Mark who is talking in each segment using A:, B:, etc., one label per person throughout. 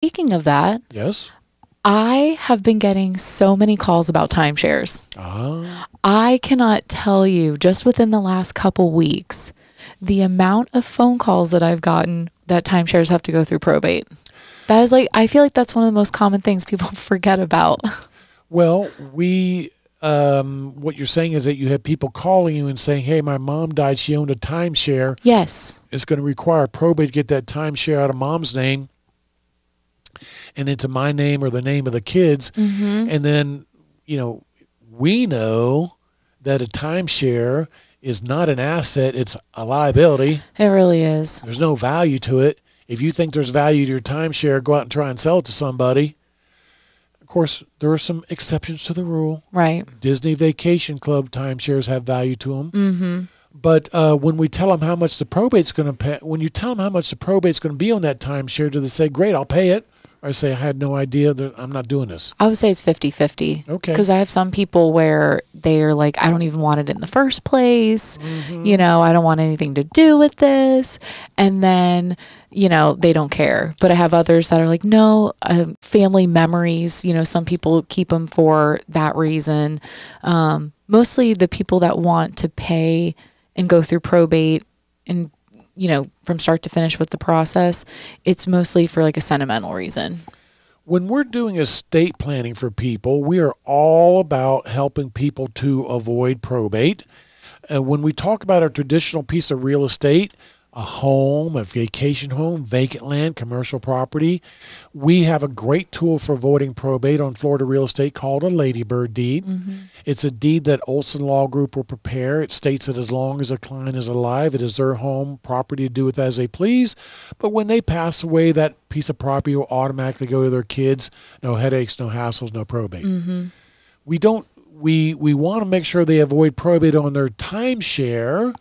A: Speaking of that,
B: Yes.
A: I have been getting so many calls about timeshares. I cannot tell you, just within the last couple weeks, the amount of phone calls that I've gotten that timeshares have to go through probate. That is I feel like that's one of the most common things people forget about.
B: Well, what you're saying is that you had people calling you and saying, hey, my mom died. She owned a timeshare.
A: Yes.
B: It's going to require probate to get that timeshare out of mom's name and into my name or the name of the kids. And then, we know that a timeshare is not an asset. It's a liability.
A: It really is.
B: There's no value to it. If you think there's value to your timeshare, go out and try and sell it to somebody. Of course, there are some exceptions to the rule.
A: Right.
B: Disney Vacation Club timeshares have value to them. But when we tell them how much the probate's going to pay, when you tell them how much the probate's going to be on that timeshare, do they say, great, I'll pay it? Or say, I had no idea, I'm not doing this?
A: I would say it's 50-50.
B: Okay.
A: Because I have some people where they're like, I don't even want it in the first place. I don't want anything to do with this. And then, they don't care. But I have others that are like, no, family memories. Some people keep them for that reason. Mostly the people that want to pay and go through probate and from start to finish with the process, it's mostly for like a sentimental reason.
B: When we're doing estate planning for people, we are all about helping people to avoid probate. And when we talk about a traditional piece of real estate, a home, a vacation home, vacant land, commercial property, we have a great tool for avoiding probate on Florida real estate called a ladybird deed. It's a deed that Olsen Law Group will prepare. It states that as long as a client is alive, it is their home property to do with as they please. But when they pass away, that piece of property will automatically go to their kids. No headaches, no hassles, no probate. We want to make sure they avoid probate on their timeshare.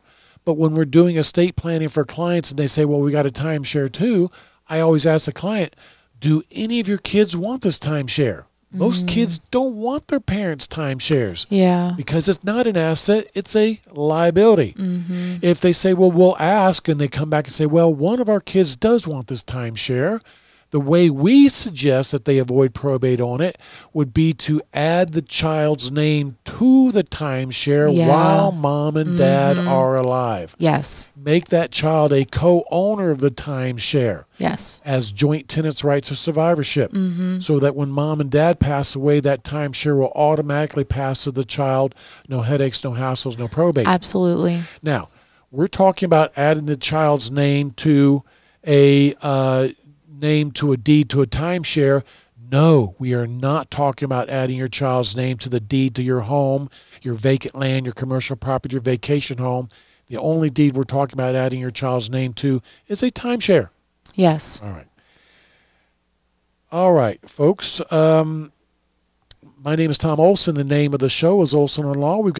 B: But when we're doing estate planning for clients and they say, well, we got a timeshare too, I always ask the client, do any of your kids want this timeshare? Most kids don't want their parents' timeshares.
A: Yeah.
B: Because it's not an asset, it's a liability. If they say, well, we'll ask, and they come back and say, well, one of our kids does want this timeshare, the way we suggest that they avoid probate on it would be to add the child's name to the timeshare while mom and dad are alive.
A: Yes.
B: Make that child a co-owner of the timeshare.
A: Yes.
B: As joint tenants' rights of survivorship. So that when mom and dad pass away, that timeshare will automatically pass to the child. No headaches, no hassles, no probate.
A: Absolutely.
B: Now, we're talking about adding the child's name to a deed to a timeshare. No, we are not talking about adding your child's name to the deed to your home, your vacant land, your commercial property, your vacation home. The only deed we're talking about adding your child's name to is a timeshare.
A: Yes.
B: All right. All right, folks. My name is Tom Olsen. The name of the show is Olsen on Law. We've